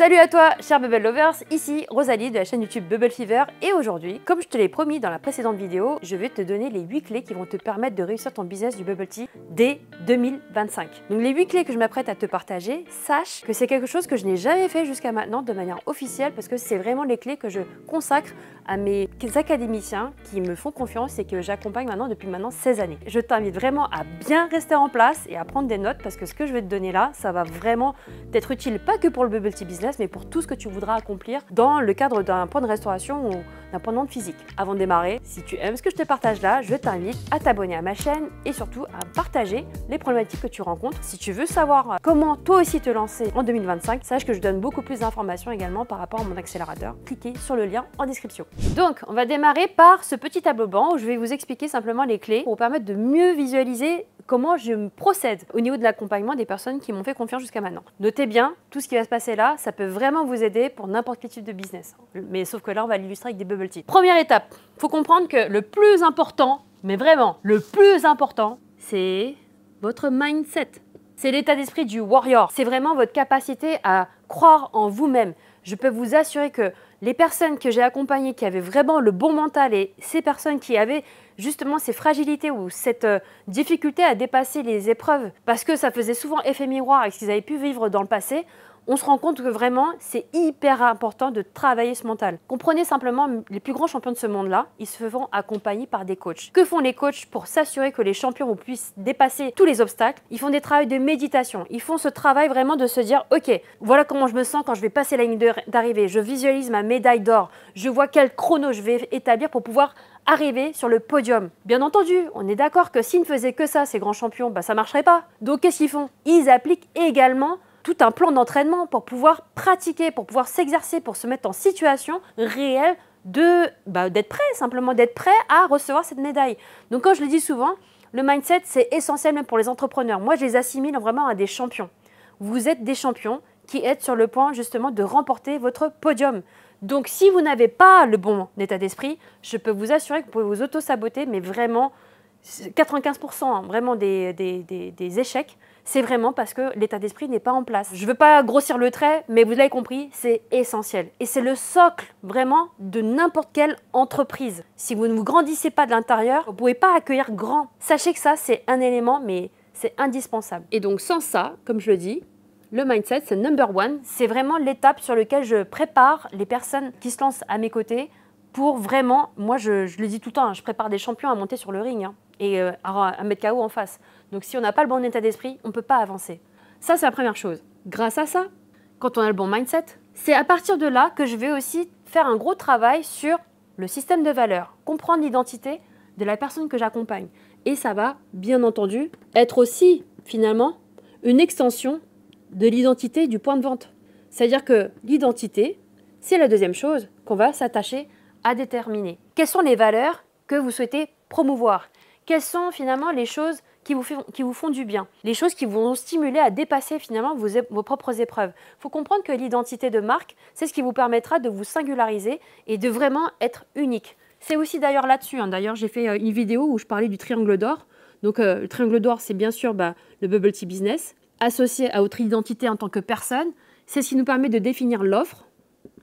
Salut à toi, chers Bubble Lovers, ici Rosalie de la chaîne YouTube Bubble Fever et aujourd'hui, comme je te l'ai promis dans la précédente vidéo, je vais te donner les 8 clés qui vont te permettre de réussir ton business du Bubble Tea dès 2025. Donc les 8 clés que je m'apprête à te partager, sache que c'est quelque chose que je n'ai jamais fait jusqu'à maintenant de manière officielle parce que c'est vraiment les clés que je consacre à mes académiciens qui me font confiance et que j'accompagne maintenant depuis 16 années. Je t'invite vraiment à bien rester en place et à prendre des notes parce que ce que je vais te donner là, ça va vraiment t'être utile pas que pour le Bubble Tea business mais pour tout ce que tu voudras accomplir dans le cadre d'un point de restauration ou d'un point de vente physique. Avant de démarrer, si tu aimes ce que je te partage là, je t'invite à t'abonner à ma chaîne et surtout à partager les problématiques que tu rencontres. Si tu veux savoir comment toi aussi te lancer en 2025, sache que je donne beaucoup plus d'informations également par rapport à mon accélérateur. Cliquez sur le lien en description. Donc, on va démarrer par ce petit tableau blanc où je vais vous expliquer simplement les clés pour vous permettre de mieux visualiser comment je procède au niveau de l'accompagnement des personnes qui m'ont fait confiance jusqu'à maintenant. Notez bien, tout ce qui va se passer là, ça peut vraiment vous aider pour n'importe quel type de business. Mais sauf que là, on va l'illustrer avec des bubble tea. Première étape, il faut comprendre que le plus important, mais vraiment le plus important, c'est votre mindset. C'est l'état d'esprit du warrior. C'est vraiment votre capacité à croire en vous-même. Je peux vous assurer que les personnes que j'ai accompagnées qui avaient vraiment le bon mental et ces personnes qui avaient justement ces fragilités ou cette difficulté à dépasser les épreuves parce que ça faisait souvent effet miroir avec ce qu'ils avaient pu vivre dans le passé, on se rend compte que vraiment, c'est hyper important de travailler ce mental. Comprenez simplement, les plus grands champions de ce monde-là, ils se font accompagner par des coachs. Que font les coachs pour s'assurer que les champions puissent dépasser tous les obstacles? Ils font des travaux de méditation. Ils font ce travail vraiment de se dire, ok, voilà comment je me sens quand je vais passer la ligne d'arrivée. Je visualise ma médaille d'or. Je vois quel chrono je vais établir pour pouvoir arriver sur le podium. Bien entendu, on est d'accord que s'ils ne faisaient que ça, ces grands champions, ça ne marcherait pas. Donc, qu'est-ce qu'ils font? Ils appliquent également tout un plan d'entraînement pour pouvoir pratiquer, pour pouvoir s'exercer, pour se mettre en situation réelle d'être prêt, simplement d'être prêt à recevoir cette médaille. Donc, comme je le dis souvent, le mindset, c'est essentiel même pour les entrepreneurs. Moi, je les assimile vraiment à des champions. Vous êtes des champions qui êtes sur le point justement de remporter votre podium. Donc, si vous n'avez pas le bon état d'esprit, je peux vous assurer que vous pouvez vous auto-saboter, mais vraiment, 95% vraiment des échecs, c'est vraiment parce que l'état d'esprit n'est pas en place. Je ne veux pas grossir le trait, mais vous l'avez compris, c'est essentiel. Et c'est le socle vraiment de n'importe quelle entreprise. Si vous ne vous grandissez pas de l'intérieur, vous ne pouvez pas accueillir grand. Sachez que ça, c'est un élément, mais c'est indispensable. Et donc sans ça, comme je le dis, le mindset, c'est number one. C'est vraiment l'étape sur laquelle je prépare les personnes qui se lancent à mes côtés pour vraiment, moi je le dis tout le temps, je prépare des champions à monter sur le ring et à mettre KO en face. Donc si on n'a pas le bon état d'esprit, on ne peut pas avancer. Ça, c'est la première chose. Grâce à ça, quand on a le bon mindset, c'est à partir de là que je vais aussi faire un gros travail sur le système de valeurs, comprendre l'identité de la personne que j'accompagne. Et ça va, bien entendu, être aussi, finalement, une extension de l'identité du point de vente. C'est-à-dire que l'identité, c'est la deuxième chose qu'on va s'attacher à déterminer. Quelles sont les valeurs que vous souhaitez promouvoir? Quelles sont finalement les choses qui vous font du bien? Les choses qui vont stimuler à dépasser finalement vos propres épreuves. Il faut comprendre que l'identité de marque, c'est ce qui vous permettra de vous singulariser et de vraiment être unique. C'est aussi d'ailleurs là-dessus. D'ailleurs, j'ai fait une vidéo où je parlais du triangle d'or. Donc, le triangle d'or, c'est bien sûr le Bubble Tea Business, associé à votre identité en tant que personne. C'est ce qui nous permet de définir l'offre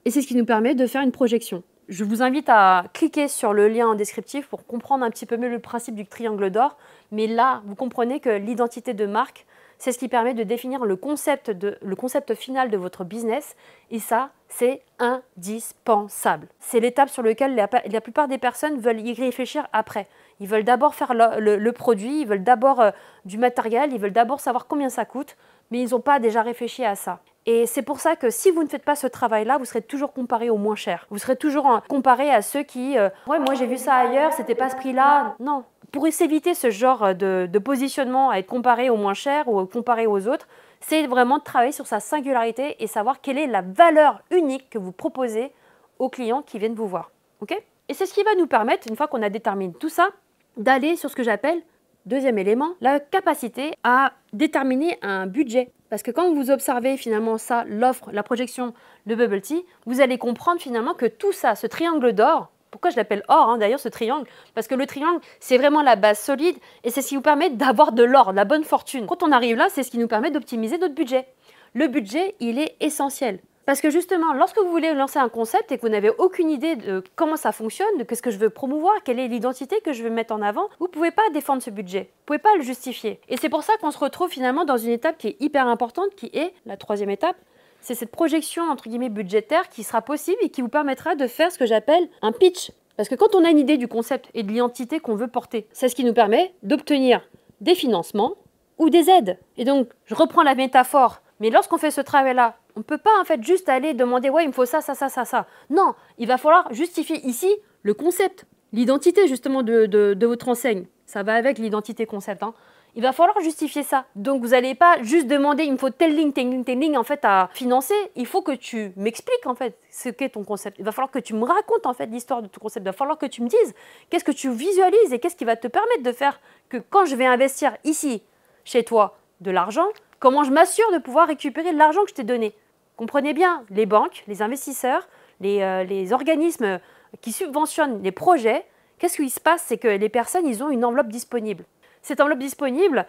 et c'est ce qui nous permet de faire une projection. Je vous invite à cliquer sur le lien en descriptif pour comprendre un petit peu mieux le principe du triangle d'or. Mais là, vous comprenez que l'identité de marque, c'est ce qui permet de définir le concept final de votre business. Et ça, c'est indispensable. C'est l'étape sur laquelle la plupart des personnes veulent y réfléchir après. Ils veulent d'abord faire le produit, ils veulent d'abord du matériel, ils veulent d'abord savoir combien ça coûte, mais ils n'ont pas déjà réfléchi à ça. Et c'est pour ça que si vous ne faites pas ce travail-là, vous serez toujours comparé au moins cher. Vous serez toujours comparé à ceux qui ouais, moi j'ai vu ça ailleurs, c'était pas ce prix-là. Non. Pour s'éviter ce genre de positionnement à être comparé au moins cher ou comparé aux autres, c'est vraiment de travailler sur sa singularité et savoir quelle est la valeur unique que vous proposez aux clients qui viennent vous voir. Okay? Et c'est ce qui va nous permettre, une fois qu'on a déterminé tout ça, d'aller sur ce que j'appelle, deuxième élément, la capacité à déterminer un budget. Parce que quand vous observez finalement ça, l'offre, la projection, le bubble tea, vous allez comprendre finalement que tout ça, ce triangle d'or, pourquoi je l'appelle or d'ailleurs ce triangle? Parce que le triangle, c'est vraiment la base solide et c'est ce qui vous permet d'avoir de l'or, de la bonne fortune. Quand on arrive là, c'est ce qui nous permet d'optimiser notre budget. Le budget, il est essentiel. Parce que justement, lorsque vous voulez lancer un concept et que vous n'avez aucune idée de comment ça fonctionne, de qu'est-ce que je veux promouvoir, quelle est l'identité que je veux mettre en avant, vous ne pouvez pas défendre ce budget. Vous ne pouvez pas le justifier. Et c'est pour ça qu'on se retrouve finalement dans une étape qui est hyper importante, qui est la troisième étape. C'est cette projection, entre guillemets, budgétaire qui sera possible et qui vous permettra de faire ce que j'appelle un pitch. Parce que quand on a une idée du concept et de l'identité qu'on veut porter, c'est ce qui nous permet d'obtenir des financements ou des aides. Et donc, je reprends la métaphore, mais lorsqu'on fait ce travail-là, on ne peut pas en fait juste aller demander « ouais, il me faut ça, ça, ça, ça, ça ». Non, il va falloir justifier ici le concept, l'identité justement de votre enseigne. Ça va avec l'identité concept, hein. Il va falloir justifier ça. Donc, vous n'allez pas juste demander « il me faut telle ligne, telle ligne, telle ligne » en fait à financer. Il faut que tu m'expliques en fait ce qu'est ton concept. Il va falloir que tu me racontes en fait l'histoire de ton concept. Il va falloir que tu me dises qu'est-ce que tu visualises et qu'est-ce qui va te permettre de faire que quand je vais investir ici, chez toi, de l'argent, comment je m'assure de pouvoir récupérer l'argent que je t'ai donné. Comprenez bien, les banques, les investisseurs, les organismes qui subventionnent les projets, qu'est-ce qui se passe? C'est que les personnes, ils ont une enveloppe disponible. Cette enveloppe disponible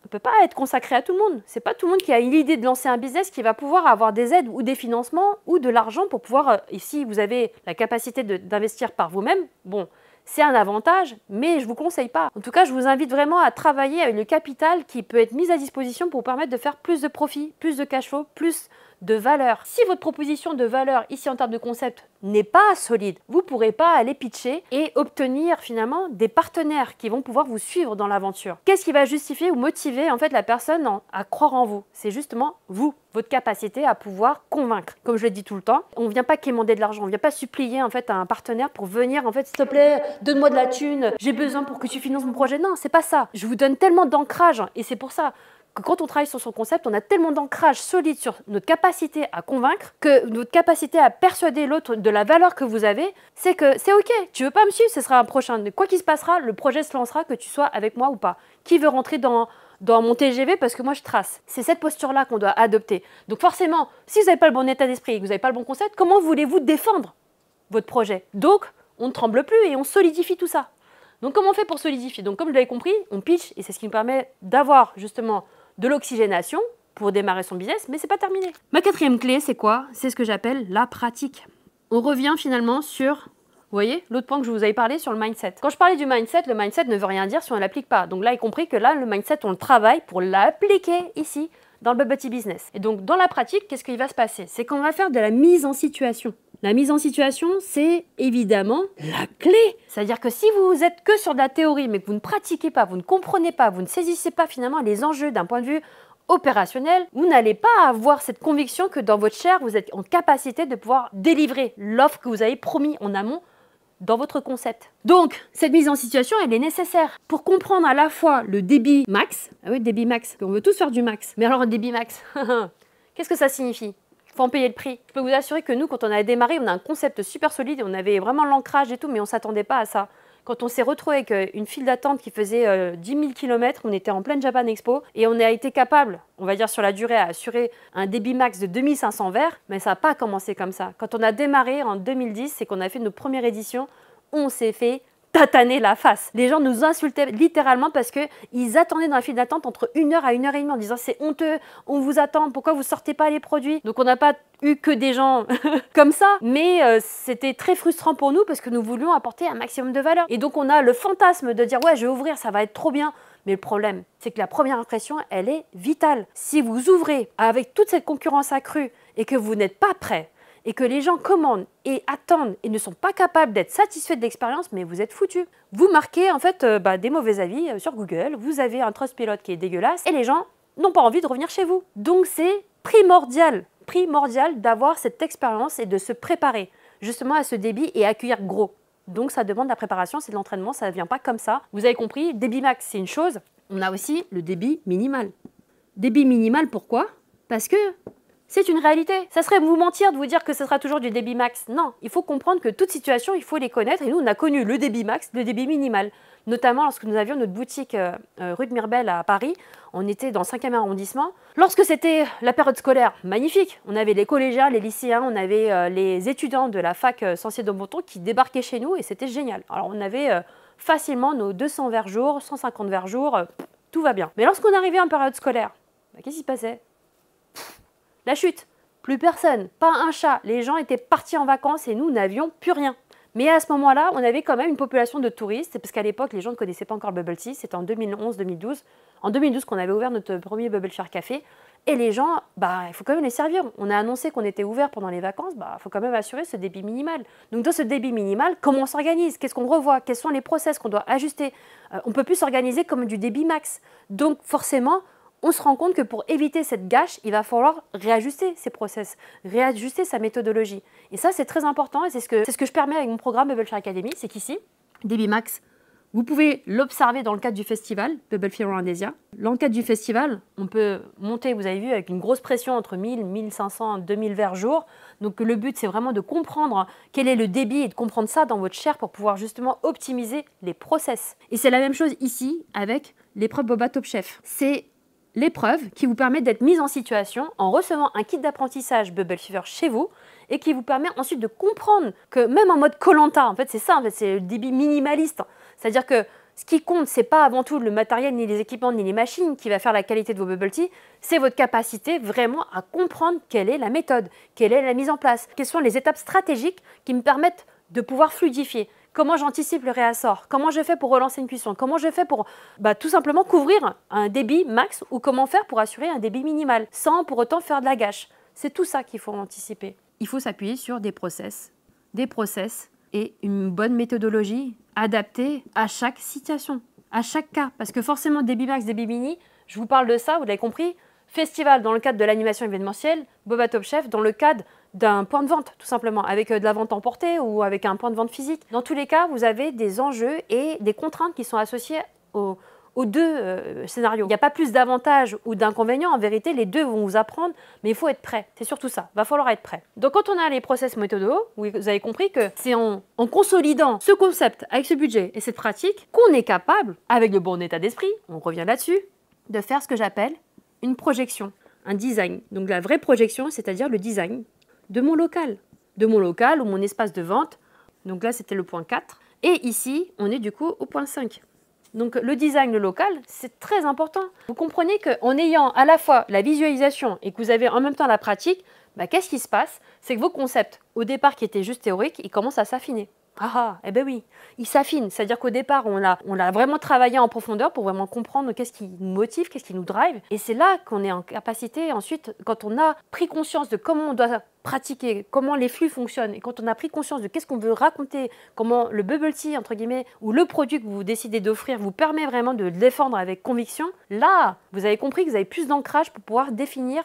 ne peut pas être consacrée à tout le monde. Ce n'est pas tout le monde qui a l'idée de lancer un business qui va pouvoir avoir des aides ou des financements ou de l'argent pour pouvoir, ici vous avez la capacité d'investir par vous-même, bon, c'est un avantage, mais je ne vous conseille pas. En tout cas, je vous invite vraiment à travailler avec le capital qui peut être mis à disposition pour vous permettre de faire plus de profit, plus de cash flow, plus de valeur. Si votre proposition de valeur, ici en termes de concept, n'est pas solide, vous ne pourrez pas aller pitcher et obtenir finalement des partenaires qui vont pouvoir vous suivre dans l'aventure. Qu'est-ce qui va justifier ou motiver en fait la personne à croire en vous? C'est justement vous, votre capacité à pouvoir convaincre. Comme je le dis tout le temps, on ne vient pas quémander de l'argent, on ne vient pas supplier en fait à un partenaire pour venir en fait, s'il te plaît, donne-moi de la thune, j'ai besoin pour que tu finances mon projet. Non, c'est pas ça. Je vous donne tellement d'ancrage et c'est pour ça que quand on travaille sur son concept, on a tellement d'ancrage solide sur notre capacité à convaincre, que notre capacité à persuader l'autre de la valeur que vous avez, c'est que c'est ok, tu veux pas me suivre, ce sera un prochain. Quoi qu'il se passera, le projet se lancera, que tu sois avec moi ou pas. Qui veut rentrer dans mon TGV parce que moi je trace. C'est cette posture-là qu'on doit adopter. Donc forcément, si vous n'avez pas le bon état d'esprit et que vous n'avez pas le bon concept, comment voulez-vous défendre votre projet? Donc, on ne tremble plus et on solidifie tout ça. Donc comment on fait pour solidifier? Donc comme vous l'avez compris, on pitch et c'est ce qui nous permet d'avoir justement de l'oxygénation pour démarrer son business, mais c'est pas terminé. Ma quatrième clé, c'est quoi? C'est ce que j'appelle la pratique. On revient finalement sur, vous voyez, l'autre point que je vous avais parlé sur le mindset. Quand je parlais du mindset, le mindset ne veut rien dire si on ne l'applique pas. Donc là, y compris que là, le mindset, on le travaille pour l'appliquer ici, dans le Bubble Tea Business. Et donc, dans la pratique, qu'est-ce qui va se passer? C'est qu'on va faire de la mise en situation. La mise en situation, c'est évidemment la clé. C'est-à-dire que si vous êtes que sur de la théorie, mais que vous ne pratiquez pas, vous ne comprenez pas, vous ne saisissez pas finalement les enjeux d'un point de vue opérationnel, vous n'allez pas avoir cette conviction que dans votre chair, vous êtes en capacité de pouvoir délivrer l'offre que vous avez promis en amont dans votre concept. Donc, cette mise en situation, elle est nécessaire pour comprendre à la fois le débit max. Ah oui, débit max, on veut tous faire du max. Mais alors, le débit max, qu'est-ce que ça signifie? Il faut en payer le prix. Je peux vous assurer que nous, quand on a démarré, on a un concept super solide, on avait vraiment l'ancrage et tout, mais on ne s'attendait pas à ça. Quand on s'est retrouvé avec une file d'attente qui faisait 10 000 km, on était en pleine Japan Expo et on a été capable, on va dire sur la durée, à assurer un débit max de 2500 verres, mais ça n'a pas commencé comme ça. Quand on a démarré en 2010, c'est qu'on a fait nos premières éditions, on s'est fait tataner la face. Les gens nous insultaient littéralement parce qu'ils attendaient dans la file d'attente entre 1 heure à 1 heure et demie en disant c'est honteux, on vous attend, pourquoi vous sortez pas les produits? Donc on n'a pas eu que des gens comme ça, mais c'était très frustrant pour nous parce que nous voulions apporter un maximum de valeur. Et donc on a le fantasme de dire ouais je vais ouvrir, ça va être trop bien. Mais le problème, c'est que la première impression, elle est vitale. Si vous ouvrez avec toute cette concurrence accrue et que vous n'êtes pas prêt, et que les gens commandent et attendent et ne sont pas capables d'être satisfaits de l'expérience, mais vous êtes foutus. Vous marquez en fait des mauvais avis sur Google, vous avez un Trustpilot qui est dégueulasse et les gens n'ont pas envie de revenir chez vous. Donc c'est primordial d'avoir cette expérience et de se préparer justement à ce débit et accueillir gros. Donc ça demande de la préparation, c'est de l'entraînement, ça ne vient pas comme ça. Vous avez compris, débit max c'est une chose, on a aussi le débit minimal. Débit minimal pourquoi? Parce que c'est une réalité. Ça serait vous mentir de vous dire que ce sera toujours du débit max. Non, il faut comprendre que toute situation, il faut les connaître. Et nous, on a connu le débit max, le débit minimal. Notamment lorsque nous avions notre boutique rue de Mirbel à Paris. On était dans le 5e arrondissement. Lorsque c'était la période scolaire, magnifique. On avait les collégiens, les lycéens, on avait les étudiants de la fac Censier-de-Monton qui débarquaient chez nous et c'était génial. Alors on avait facilement nos 200 verres jour, 150 verres jour, tout va bien. Mais lorsqu'on arrivait en période scolaire, qu'est-ce qui se passait? La chute. plus personne, pas un chat. Les gens étaient partis en vacances et nous n'avions plus rien. Mais à ce moment-là, on avait quand même une population de touristes, parce qu'à l'époque, les gens ne connaissaient pas encore le bubble tea. C'était en 2011-2012. En 2012 qu'on avait ouvert notre premier Bubble Share Café. Et les gens, il faut quand même les servir. On a annoncé qu'on était ouvert pendant les vacances, il faut quand même assurer ce débit minimal. Donc dans ce débit minimal, comment on s'organise? Qu'est-ce qu'on revoit? Quels sont les process qu'on doit ajuster? On ne peut plus s'organiser comme du débit max. Donc forcément, on se rend compte que pour éviter cette gâche, il va falloir réajuster ses process, réajuster sa méthodologie. Et ça, c'est très important et c'est ce que je permets avec mon programme Bubble Share Academy, c'est qu'ici, débit max, vous pouvez l'observer dans le cadre du festival Bubble Fever Indonesia. Dans le cadre du festival, on peut monter, vous avez vu, avec une grosse pression entre 1000, 1500, 2000 verres jour. Donc le but, c'est vraiment de comprendre quel est le débit et de comprendre ça dans votre share pour pouvoir justement optimiser les process. Et c'est la même chose ici avec l'épreuve Boba Top Chef. C'est l'épreuve qui vous permet d'être mise en situation en recevant un kit d'apprentissage Bubble Fever chez vous et qui vous permet ensuite de comprendre que même en mode Koh-Lanta, en fait c'est ça, c'est le débit minimaliste. C'est-à-dire que ce qui compte, ce n'est pas avant tout le matériel, ni les équipements, ni les machines qui va faire la qualité de vos bubble tea, c'est votre capacité vraiment à comprendre quelle est la méthode, quelle est la mise en place, quelles sont les étapes stratégiques qui me permettent de pouvoir fluidifier. Comment j'anticipe le réassort? Comment je fais pour relancer une cuisson? Comment je fais pour tout simplement couvrir un débit max ou comment faire pour assurer un débit minimal sans pour autant faire de la gâche? C'est tout ça qu'il faut anticiper. Il faut s'appuyer sur des process et une bonne méthodologie adaptée à chaque situation, à chaque cas. Parce que forcément, débit max, débit mini, je vous parle de ça, vous l'avez compris, festival dans le cadre de l'animation événementielle, Boba Top Chef dans le cadre d'un point de vente, tout simplement, avec de la vente emportée ou avec un point de vente physique. Dans tous les cas, vous avez des enjeux et des contraintes qui sont associées aux deux scénarios. Il n'y a pas plus d'avantages ou d'inconvénients. En vérité, les deux vont vous apprendre, mais il faut être prêt. C'est surtout ça. Il va falloir être prêt. Donc, quand on a les process méthodos, vous avez compris que c'est en consolidant ce concept avec ce budget et cette pratique qu'on est capable, avec le bon état d'esprit, on revient là-dessus, de faire ce que j'appelle une projection, un design. Donc, la vraie projection, c'est-à-dire le design de mon local ou mon espace de vente. Donc là, c'était le point 4. Et ici, on est du coup au point 5. Donc le design, le local, c'est très important. Vous comprenez qu'en ayant à la fois la visualisation et que vous avez en même temps la pratique, qu'est-ce qui se passe? C'est que vos concepts, au départ qui étaient juste théoriques, ils commencent à s'affiner. Eh ben oui, ils s'affinent. C'est-à-dire qu'au départ, on l'a vraiment travaillé en profondeur pour vraiment comprendre qu'est-ce qui nous motive, qu'est-ce qui nous drive. Et c'est là qu'on est en capacité, ensuite, quand on a pris conscience de comment on doit pratiquer, comment les flux fonctionnent, et quand on a pris conscience de qu'est-ce qu'on veut raconter, comment le bubble tea, entre guillemets, ou le produit que vous décidez d'offrir vous permet vraiment de le défendre avec conviction, là, vous avez compris que vous avez plus d'ancrage pour pouvoir définir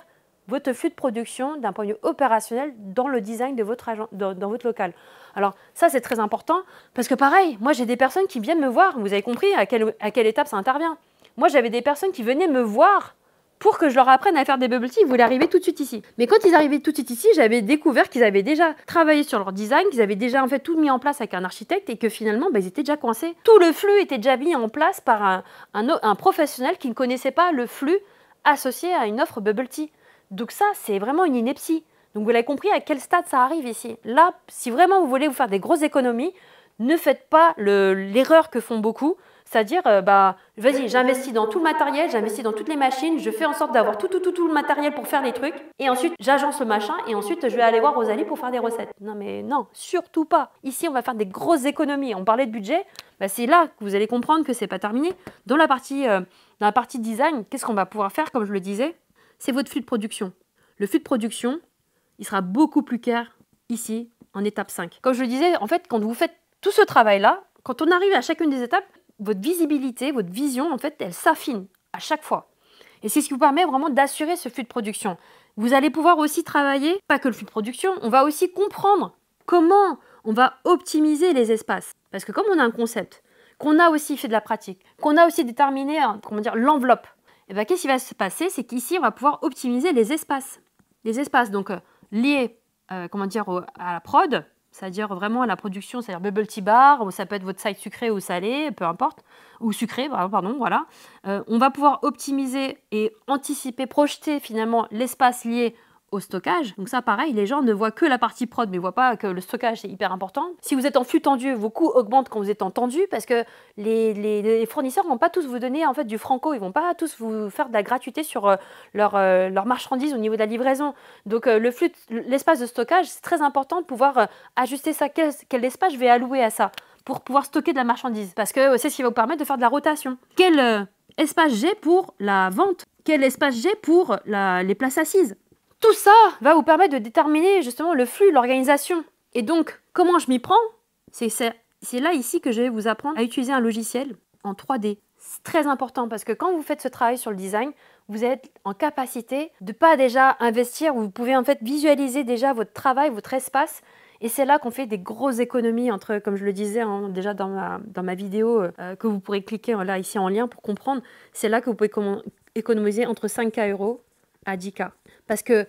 votre flux de production d'un point de vue opérationnel dans le design de votre dans votre local. Alors ça, c'est très important parce que pareil, moi j'ai des personnes qui viennent me voir, vous avez compris à quelle étape ça intervient. Moi j'avais des personnes qui venaient me voir pour que je leur apprenne à faire des bubble tea, ils voulaient arriver tout de suite ici. Mais quand ils arrivaient tout de suite ici, j'avais découvert qu'ils avaient déjà travaillé sur leur design, qu'ils avaient déjà en fait tout mis en place avec un architecte et que finalement ils étaient déjà coincés. Tout le flux était déjà mis en place par un professionnel qui ne connaissait pas le flux associé à une offre bubble tea. Donc ça, c'est vraiment une ineptie. Donc vous l'avez compris à quel stade ça arrive ici. Là, si vraiment vous voulez vous faire des grosses économies, ne faites pas l'erreur que font beaucoup. C'est-à-dire, vas-y, j'investis dans tout le matériel, j'investis dans toutes les machines, je fais en sorte d'avoir tout le matériel pour faire les trucs. Et ensuite, j'agence le machin et ensuite, je vais aller voir Rosalie pour faire des recettes. Non, mais non, surtout pas. Ici, on va faire des grosses économies. On parlait de budget, c'est là que vous allez comprendre que c'est pas terminé. Dans la partie design, qu'est-ce qu'on va pouvoir faire, comme je le disais? C'est votre flux de production. Le flux de production, il sera beaucoup plus clair ici, en étape 5. Comme je le disais, en fait, quand vous faites tout ce travail-là, quand on arrive à chacune des étapes, votre visibilité, votre vision, en fait, elle s'affine à chaque fois. Et c'est ce qui vous permet vraiment d'assurer ce flux de production. Vous allez pouvoir aussi travailler, pas que le flux de production, on va aussi comprendre comment on va optimiser les espaces. Parce que comme on a un concept, qu'on a aussi fait de la pratique, qu'on a aussi déterminé, l'enveloppe, qu'est-ce qui va se passer? C'est qu'ici, on va pouvoir optimiser les espaces. Les espaces donc liés à la prod, c'est-à-dire vraiment à la production, c'est-à-dire bubble tea bar, ou ça peut être votre side sucré ou salé, peu importe, ou sucré, pardon, voilà. On va pouvoir optimiser et anticiper, projeter finalement l'espace lié au stockage. Donc ça, pareil, les gens ne voient que la partie prod, mais ne voient pas que le stockage, c'est hyper important. Si vous êtes en flux tendu, vos coûts augmentent quand vous êtes en tendu, parce que les fournisseurs ne vont pas tous vous donner en fait du franco, ils ne vont pas tous vous faire de la gratuité sur leur marchandise au niveau de la livraison. Donc l'espace de stockage, c'est très important de pouvoir ajuster ça. Quel espace je vais allouer à ça pour pouvoir stocker de la marchandise, parce que c'est ce qui va vous permettre de faire de la rotation. Quel espace j'ai pour la vente? Quel espace j'ai pour les places assises? Tout ça va vous permettre de déterminer justement le flux, l'organisation. Et donc, comment je m'y prends? C'est là ici que je vais vous apprendre à utiliser un logiciel en 3D. C'est très important parce que quand vous faites ce travail sur le design, vous êtes en capacité de pas déjà investir, vous pouvez en fait visualiser déjà votre travail, votre espace. Et c'est là qu'on fait des grosses économies entre, comme je le disais déjà dans ma vidéo, que vous pourrez cliquer là ici en lien pour comprendre. C'est là que vous pouvez économiser entre 5K € à 10K. Parce que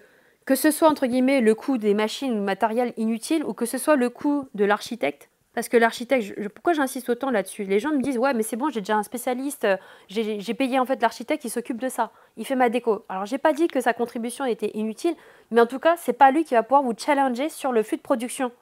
ce soit entre guillemets le coût des machines ou matériel inutile ou que ce soit le coût de l'architecte, parce que l'architecte, pourquoi j'insiste autant là-dessus? Les gens me disent ouais mais c'est bon, j'ai déjà un spécialiste, j'ai payé en fait l'architecte, il s'occupe de ça, il fait ma déco. Alors j'ai pas dit que sa contribution était inutile, mais en tout cas c'est pas lui qui va pouvoir vous challenger sur le flux de production.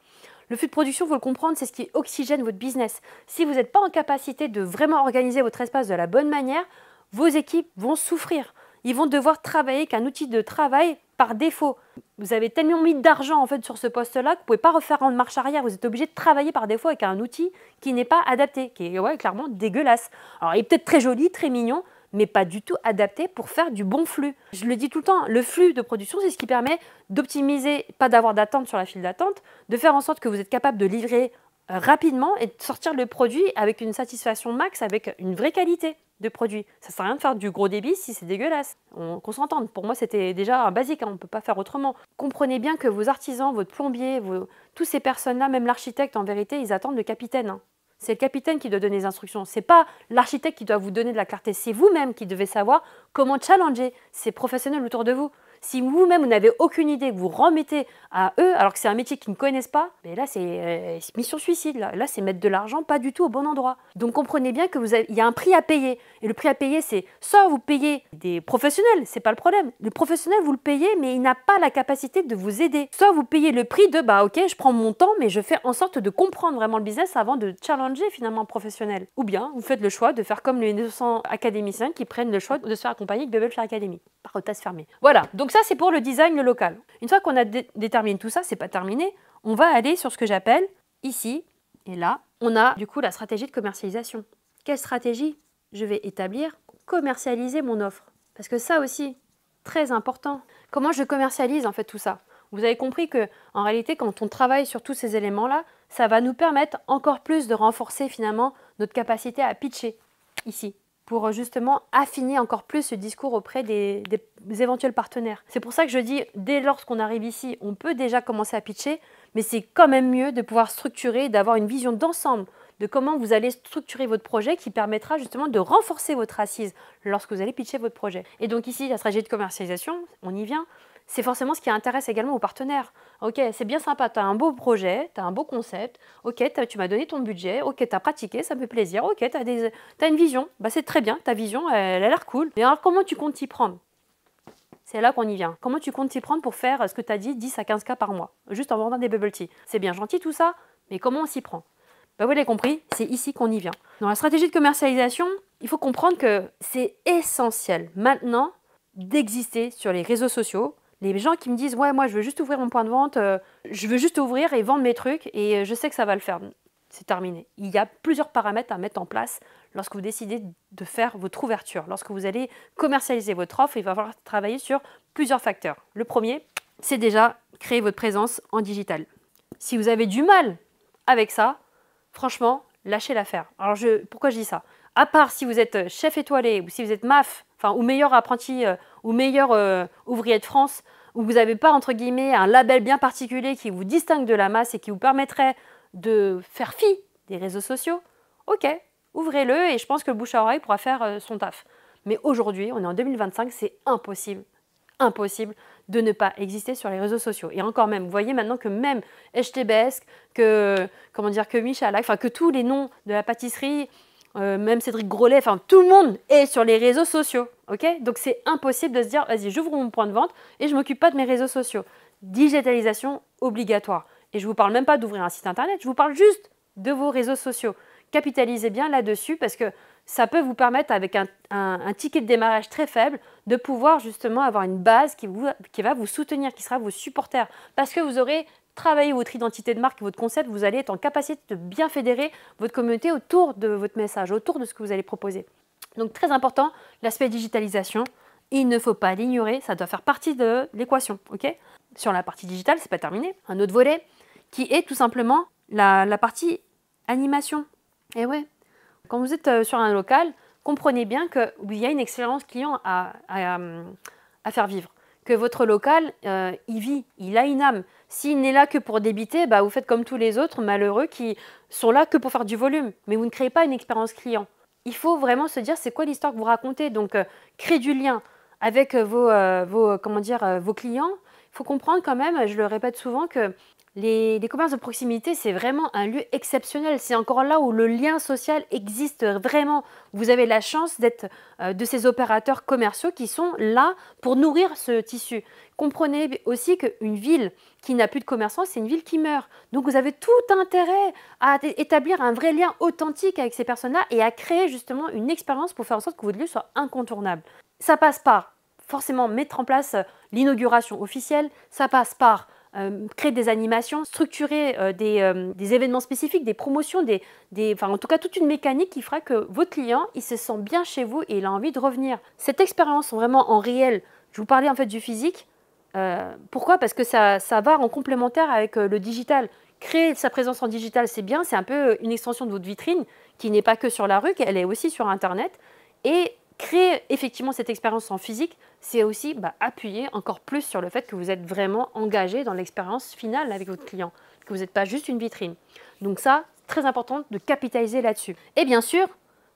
Le flux de production, il faut le comprendre, c'est ce qui oxygène votre business. Si vous n'êtes pas en capacité de vraiment organiser votre espace de la bonne manière, vos équipes vont souffrir. Ils vont devoir travailler avec un outil de travail par défaut. Vous avez tellement mis d'argent en fait sur ce poste-là que vous ne pouvez pas refaire en marche arrière. Vous êtes obligé de travailler par défaut avec un outil qui n'est pas adapté, qui est clairement dégueulasse. Alors il est peut-être très joli, très mignon, mais pas du tout adapté pour faire du bon flux. Je le dis tout le temps, le flux de production, c'est ce qui permet d'optimiser, pas d'avoir d'attente sur la file d'attente, de faire en sorte que vous êtes capable de livrer rapidement et de sortir le produit avec une satisfaction max, avec une vraie qualité de produit. Ça ne sert à rien de faire du gros débit si c'est dégueulasse. Qu'on s'entende. Pour moi, c'était déjà un basique, on ne peut pas faire autrement. Comprenez bien que vos artisans, votre plombier, toutes ces personnes-là, même l'architecte, en vérité, ils attendent le capitaine. C'est le capitaine qui doit donner les instructions. Ce n'est pas l'architecte qui doit vous donner de la clarté. C'est vous-même qui devez savoir comment challenger ces professionnels autour de vous. Si vous-même, vous n'avez aucune idée, que vous remettez à eux, alors que c'est un métier qu'ils ne connaissent pas, mais là, c'est mission suicide. Là c'est mettre de l'argent pas du tout au bon endroit. Donc, comprenez bien qu'il y a un prix à payer. Et le prix à payer, c'est soit vous payez des professionnels, c'est pas le problème. Le professionnel, vous le payez, mais il n'a pas la capacité de vous aider. Soit vous payez le prix de, ok, je prends mon temps, mais je fais en sorte de comprendre vraiment le business avant de challenger finalement un professionnel. Ou bien, vous faites le choix de faire comme les 900 académiciens qui prennent le choix de se faire accompagner avec Bubble Fair Academy, par tasse fermée. Voilà, donc ça c'est pour le design, le local. Une fois qu'on a déterminé tout ça, c'est pas terminé, on va aller sur ce que j'appelle ici et là, on a du coup la stratégie de commercialisation. Quelle stratégie je vais établir pour commercialiser mon offre? Parce que ça aussi, très important. Comment je commercialise en fait tout ça? Vous avez compris que en réalité, quand on travaille sur tous ces éléments-là, ça va nous permettre encore plus de renforcer finalement notre capacité à pitcher ici, pour justement affiner encore plus ce discours auprès des éventuels partenaires. C'est pour ça que je dis, dès lors qu'on arrive ici, on peut déjà commencer à pitcher, mais c'est quand même mieux de pouvoir structurer, d'avoir une vision d'ensemble de comment vous allez structurer votre projet qui permettra justement de renforcer votre assise lorsque vous allez pitcher votre projet. Et donc ici, la stratégie de commercialisation, on y vient, c'est forcément ce qui intéresse également aux partenaires. Ok, c'est bien sympa, tu as un beau projet, tu as un beau concept, ok, tu m'as donné ton budget, ok, tu as pratiqué, ça me fait plaisir, ok, tu as une vision, c'est très bien, ta vision, elle a l'air cool. Mais alors comment tu comptes t'y prendre? C'est là qu'on y vient. Comment tu comptes t'y prendre pour faire ce que tu as dit, 10 à 15K par mois, juste en vendant des bubble tea? C'est bien gentil tout ça, mais comment on s'y prend? Vous l'avez compris, c'est ici qu'on y vient. Dans la stratégie de commercialisation, il faut comprendre que c'est essentiel maintenant d'exister sur les réseaux sociaux. Les gens qui me disent « ouais, moi je veux juste ouvrir mon point de vente, je veux juste ouvrir et vendre mes trucs et je sais que ça va le faire ». C'est terminé. Il y a plusieurs paramètres à mettre en place lorsque vous décidez de faire votre ouverture. Lorsque vous allez commercialiser votre offre, il va falloir travailler sur plusieurs facteurs. Le premier, c'est déjà créer votre présence en digital. Si vous avez du mal avec ça, franchement, lâchez l'affaire. Alors pourquoi je dis ça? À part si vous êtes chef étoilé ou si vous êtes MAF, ou meilleur apprenti ou meilleur ouvrier de France, où vous n'avez pas, entre guillemets, un label bien particulier qui vous distingue de la masse et qui vous permettrait de faire fi des réseaux sociaux, ok, ouvrez-le et je pense que le bouche à oreille pourra faire son taf. Mais aujourd'hui, on est en 2025, c'est impossible de ne pas exister sur les réseaux sociaux. Et encore même, vous voyez maintenant que même HTBesque, que Michalak, que tous les noms de la pâtisserie, même Cédric Grolet, enfin tout le monde est sur les réseaux sociaux, ok? Donc c'est impossible de se dire, vas-y, j'ouvre mon point de vente et je ne m'occupe pas de mes réseaux sociaux. Digitalisation obligatoire. Et je ne vous parle même pas d'ouvrir un site internet, je vous parle juste de vos réseaux sociaux. Capitalisez bien là-dessus parce que ça peut vous permettre, avec un ticket de démarrage très faible, de pouvoir justement avoir une base qui va vous soutenir, qui sera vos supporters. Parce que vous aurez travaillé votre identité de marque, votre concept, vous allez être en capacité de bien fédérer votre communauté autour de votre message, autour de ce que vous allez proposer. Donc très important, l'aspect digitalisation, il ne faut pas l'ignorer, ça doit faire partie de l'équation. Ok? Sur la partie digitale, c'est pas terminé. Un autre volet qui est tout simplement la partie animation. Et ouais, quand vous êtes sur un local, comprenez bien qu'il y a une expérience client à faire vivre. Que votre local, il vit, il a une âme. S'il n'est là que pour débiter, bah, vous faites comme tous les autres malheureux qui sont là que pour faire du volume. Mais vous ne créez pas une expérience client. Il faut vraiment se dire c'est quoi l'histoire que vous racontez. Donc, créer du lien avec vos clients. Il faut comprendre quand même, je le répète souvent, que les commerces de proximité, c'est vraiment un lieu exceptionnel. C'est encore là où le lien social existe vraiment. Vous avez la chance d'être de ces opérateurs commerciaux qui sont là pour nourrir ce tissu. Comprenez aussi qu'une ville qui n'a plus de commerçants, c'est une ville qui meurt. Donc vous avez tout intérêt à établir un vrai lien authentique avec ces personnes-là et à créer justement une expérience pour faire en sorte que votre lieu soit incontournable. Ça passe par forcément mettre en place l'inauguration officielle, ça passe par créer des animations, structurer des événements spécifiques, des promotions, en tout cas toute une mécanique qui fera que votre client il se sent bien chez vous et il a envie de revenir. Cette expérience vraiment en réel, je vous parlais en fait du physique, pourquoi? Parce que ça va en complémentaire avec le digital. Créer sa présence en digital, c'est bien, c'est un peu une extension de votre vitrine qui n'est pas que sur la rue, elle est aussi sur Internet. Et créer effectivement cette expérience en physique, c'est aussi appuyer encore plus sur le fait que vous êtes vraiment engagé dans l'expérience finale avec votre client, que vous n'êtes pas juste une vitrine. Donc ça, très important de capitaliser là-dessus. Et bien sûr,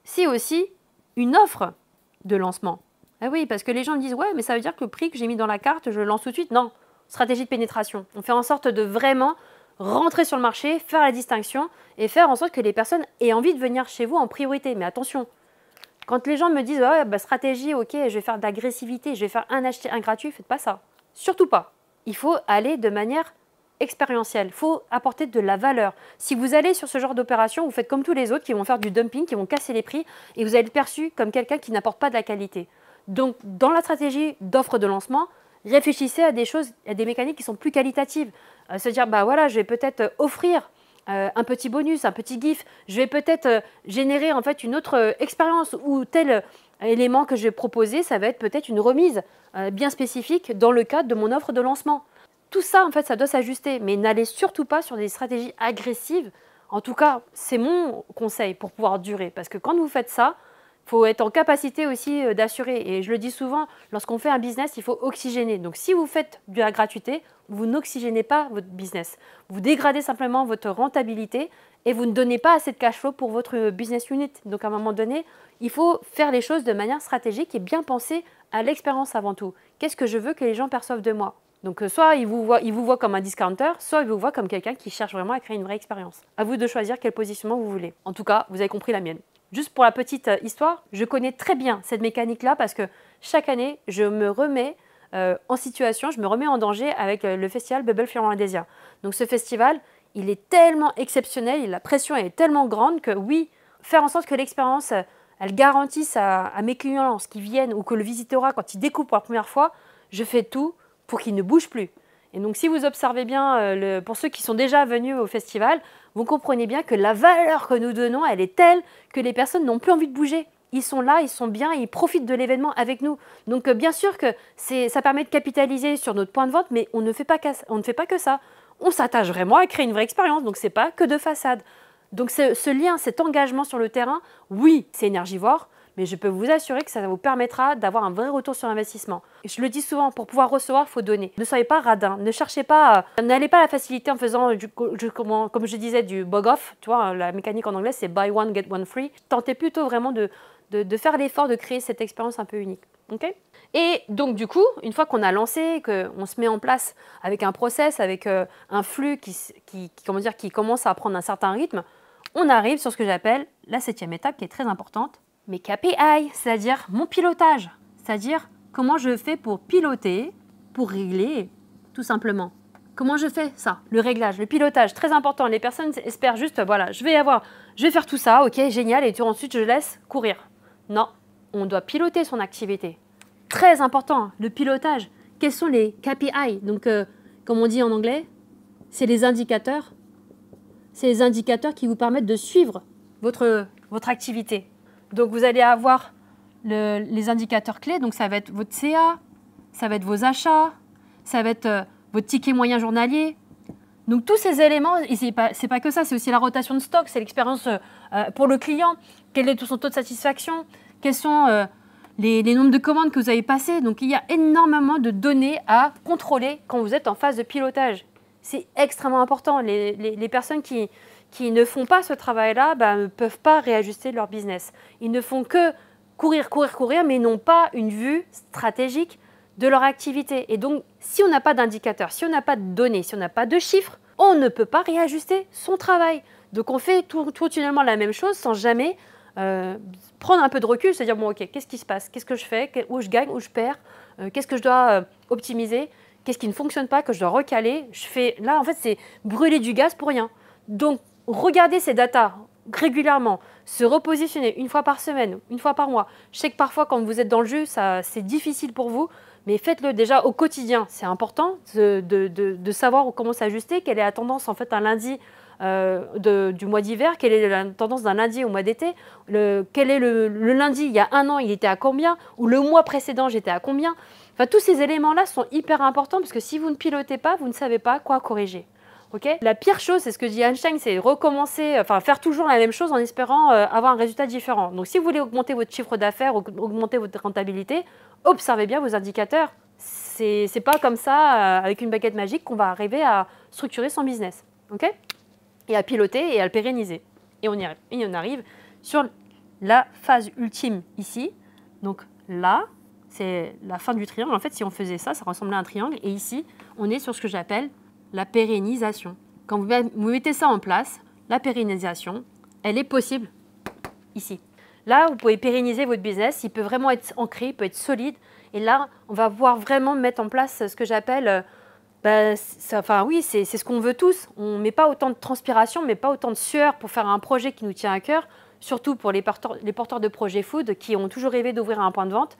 c'est aussi une offre de lancement. Ah oui, parce que les gens me disent « Ouais, mais ça veut dire que le prix que j'ai mis dans la carte, je le lance tout de suite ». Non, stratégie de pénétration. On fait en sorte de vraiment rentrer sur le marché, faire la distinction et faire en sorte que les personnes aient envie de venir chez vous en priorité. Mais attention, quand les gens me disent ouais, stratégie, ok, je vais faire de l'agressivité, je vais faire un acheté, un gratuit, faites pas ça. Surtout pas. Il faut aller de manière expérientielle. Il faut apporter de la valeur. Si vous allez sur ce genre d'opération, vous faites comme tous les autres qui vont faire du dumping, qui vont casser les prix et vous allez être perçu comme quelqu'un qui n'apporte pas de la qualité. Donc, dans la stratégie d'offre de lancement, réfléchissez à des choses, à des mécaniques qui sont plus qualitatives. Se dire, voilà, je vais peut-être offrir un petit bonus, un petit gif, je vais peut-être générer en fait une autre expérience ou tel élément que je vais proposer, ça va être peut-être une remise bien spécifique dans le cadre de mon offre de lancement. Tout ça, en fait, ça doit s'ajuster, mais n'allez surtout pas sur des stratégies agressives. En tout cas, c'est mon conseil pour pouvoir durer, parce que quand vous faites ça, il faut être en capacité aussi d'assurer. Et je le dis souvent, lorsqu'on fait un business, il faut oxygéner. Donc, si vous faites de la gratuité, vous n'oxygénez pas votre business. Vous dégradez simplement votre rentabilité et vous ne donnez pas assez de cash flow pour votre business unit. Donc, à un moment donné, il faut faire les choses de manière stratégique et bien penser à l'expérience avant tout. Qu'est-ce que je veux que les gens perçoivent de moi? Donc, soit ils vous voient comme un discounter, soit ils vous voient comme quelqu'un qui cherche vraiment à créer une vraie expérience. À vous de choisir quel positionnement vous voulez. En tout cas, vous avez compris la mienne. Juste pour la petite histoire, je connais très bien cette mécanique-là parce que chaque année, je me remets en situation, je me remets en danger avec le festival Bubble Finlandesia. Donc ce festival, il est tellement exceptionnel, la pression est tellement grande que oui, faire en sorte que l'expérience, elle garantisse à mes clients lorsqu'ils viennent ou que le visiteur, quand il découvre pour la première fois, je fais tout pour qu'il ne bouge plus. Et donc si vous observez bien, pour ceux qui sont déjà venus au festival, vous comprenez bien que la valeur que nous donnons, elle est telle que les personnes n'ont plus envie de bouger. Ils sont là, ils sont bien, ils profitent de l'événement avec nous. Donc bien sûr que ça permet de capitaliser sur notre point de vente, mais on ne fait pas que ça. On s'attache vraiment à créer une vraie expérience, donc ce n'est pas que de façade. Donc ce lien, cet engagement sur le terrain, oui, c'est énergivore, mais je peux vous assurer que ça vous permettra d'avoir un vrai retour sur investissement. Et je le dis souvent, pour pouvoir recevoir, il faut donner. Ne soyez pas radin, ne cherchez pas, n'allez pas à la facilité en faisant, comme je disais, du bug-off. Tu vois, la mécanique en anglais, c'est buy one, get one free. Tentez plutôt vraiment de faire l'effort de créer cette expérience un peu unique. Okay? Et donc du coup, une fois qu'on a lancé, qu'on se met en place avec un process, avec un flux qui commence à prendre un certain rythme, on arrive sur ce que j'appelle la 7e étape qui est très importante, mes KPI, c'est-à-dire mon pilotage, c'est-à-dire comment je fais pour piloter, pour régler, tout simplement. Comment je fais ça? Le réglage, le pilotage, très important. Les personnes espèrent juste, voilà, je vais faire tout ça, ok, génial, et ensuite je laisse courir. Non, on doit piloter son activité. Très important, le pilotage. Quels sont les KPI? Donc, comme on dit en anglais, c'est les indicateurs. C'est les indicateurs qui vous permettent de suivre votre activité. Donc, vous allez avoir les indicateurs clés. Donc, ça va être votre CA, ça va être vos achats, ça va être votre ticket moyen journalier. Donc, tous ces éléments, et ce n'est pas que ça, c'est aussi la rotation de stock, c'est l'expérience pour le client, quel est son taux de satisfaction, quels sont les nombres de commandes que vous avez passées. Donc, il y a énormément de données à contrôler quand vous êtes en phase de pilotage. C'est extrêmement important. Les personnes qui ne font pas ce travail-là ne peuvent pas réajuster leur business. Ils ne font que courir, mais n'ont pas une vue stratégique de leur activité. Et donc, si on n'a pas d'indicateurs, si on n'a pas de données, si on n'a pas de chiffres, on ne peut pas réajuster son travail. Donc, on fait continuellement la même chose sans jamais prendre un peu de recul, c'est-à-dire, bon, ok, qu'est-ce qui se passe? Qu'est-ce que je fais? Où je gagne? Où je perds? Qu'est-ce que je dois optimiser? Qu'est-ce qui ne fonctionne pas, que je dois recaler? Là, en fait, c'est brûler du gaz pour rien. Donc, regardez ces datas régulièrement, se repositionner une fois par semaine, une fois par mois. Je sais que parfois, quand vous êtes dans le jus, c'est difficile pour vous, mais faites-le déjà au quotidien. C'est important de savoir comment s'ajuster, quelle est la tendance en fait un lundi du mois d'hiver, quelle est la tendance d'un lundi au mois d'été, quel est le lundi il y a un an, il était à combien, ou le mois précédent, j'étais à combien. Enfin, tous ces éléments-là sont hyper importants parce que si vous ne pilotez pas, vous ne savez pas quoi corriger. Okay, la pire chose, c'est ce que dit Einstein, c'est recommencer, faire toujours la même chose en espérant avoir un résultat différent. Donc, si vous voulez augmenter votre chiffre d'affaires, augmenter votre rentabilité, observez bien vos indicateurs. C'est pas comme ça, avec une baguette magique, qu'on va arriver à structurer son business. Okay, et à piloter et à le pérenniser. Et on y arrive. Et on arrive sur la phase ultime ici. Donc là, c'est la fin du triangle. En fait, si on faisait ça, ça ressemblait à un triangle. Et ici, on est sur ce que j'appelle la pérennisation. Quand vous mettez ça en place, la pérennisation, elle est possible ici. Là, vous pouvez pérenniser votre business. Il peut vraiment être ancré, il peut être solide. Et là, on va pouvoir vraiment mettre en place ce que j'appelle... oui, c'est ce qu'on veut tous. On ne met pas autant de transpiration, on ne met pas autant de sueur pour faire un projet qui nous tient à cœur, surtout pour les porteurs de projets food qui ont toujours rêvé d'ouvrir un point de vente,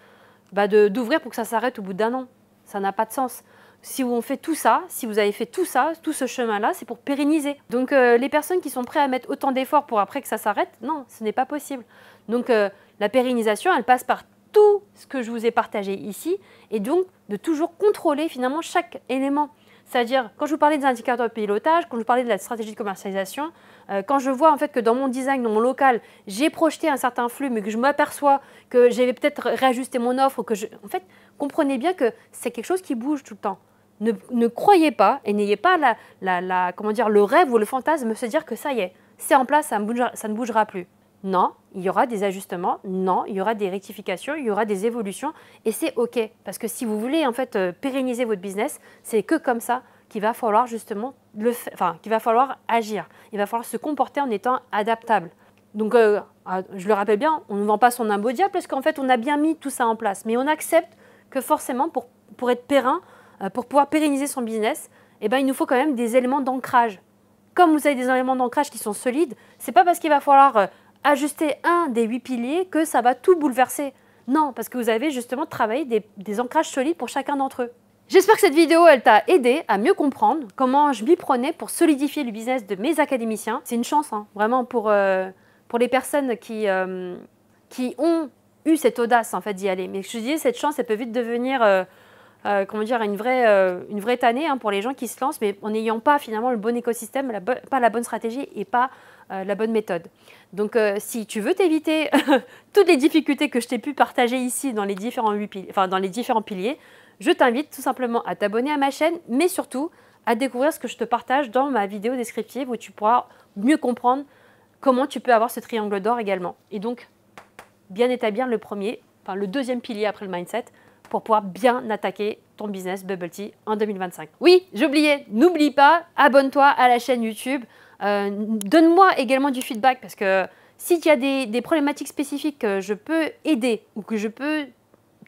d'ouvrir pour que ça s'arrête au bout d'1 an. Ça n'a pas de sens. Si on fait tout ça, si vous avez fait tout ça, tout ce chemin-là, c'est pour pérenniser. Donc, les personnes qui sont prêtes à mettre autant d'efforts pour après que ça s'arrête, non, ce n'est pas possible. Donc, la pérennisation, elle passe par tout ce que je vous ai partagé ici et donc de toujours contrôler finalement chaque élément. C'est-à-dire, quand je vous parlais des indicateurs de pilotage, quand je vous parlais de la stratégie de commercialisation, quand je vois en fait que dans mon design, dans mon local, j'ai projeté un certain flux, mais que je m'aperçois que j'ai peut-être réajusté mon offre, en fait, comprenez bien que c'est quelque chose qui bouge tout le temps. Ne croyez pas et n'ayez pas le rêve ou le fantasme de se dire que ça y est, c'est en place, ça ne bougera plus. Non, il y aura des ajustements, non, il y aura des rectifications, il y aura des évolutions et c'est OK. Parce que si vous voulez en fait pérenniser votre business, c'est que comme ça qu'il va falloir justement qu'il va falloir agir. Il va falloir se comporter en étant adaptable. Donc, je le rappelle bien, on ne vend pas son âme au diable parce qu'en fait, on a bien mis tout ça en place. Mais on accepte que forcément, pour être périn, pour pouvoir pérenniser son business, il nous faut quand même des éléments d'ancrage. Comme vous avez des éléments d'ancrage qui sont solides, ce n'est pas parce qu'il va falloir... ajuster un des 8 piliers que ça va tout bouleverser. Non, parce que vous avez justement travaillé des ancrages solides pour chacun d'entre eux. J'espère que cette vidéo, elle t'a aidé à mieux comprendre comment je m'y prenais pour solidifier le business de mes académiciens. C'est une chance, hein, vraiment, pour les personnes qui ont eu cette audace en fait, d'y aller. Mais je te dis, cette chance, elle peut vite devenir une vraie tannée pour les gens qui se lancent, mais en n'ayant pas finalement le bon écosystème, pas la bonne stratégie et pas la bonne méthode. Donc, si tu veux t'éviter toutes les difficultés que je t'ai pu partager ici dans les différents piliers, je t'invite tout simplement à t'abonner à ma chaîne, mais surtout à découvrir ce que je te partage dans ma vidéo descriptive où tu pourras mieux comprendre comment tu peux avoir ce triangle d'or également. Et donc, bien établir le deuxième pilier après le mindset pour pouvoir bien attaquer ton business Bubble Tea en 2025. Oui, j'oubliais, n'oublie pas, abonne-toi à la chaîne YouTube. Donne-moi également du feedback parce que Si tu as des problématiques spécifiques que je peux aider ou que je peux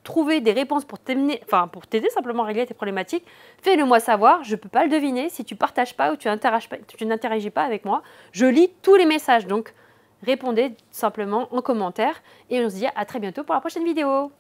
trouver des réponses pour t'aider simplement à régler tes problématiques, fais-le moi savoir. Je ne peux pas le deviner si tu ne partages pas ou tu n'interagis pas avec moi. Je lis tous les messages, donc répondez simplement en commentaire et on se dit à très bientôt pour la prochaine vidéo.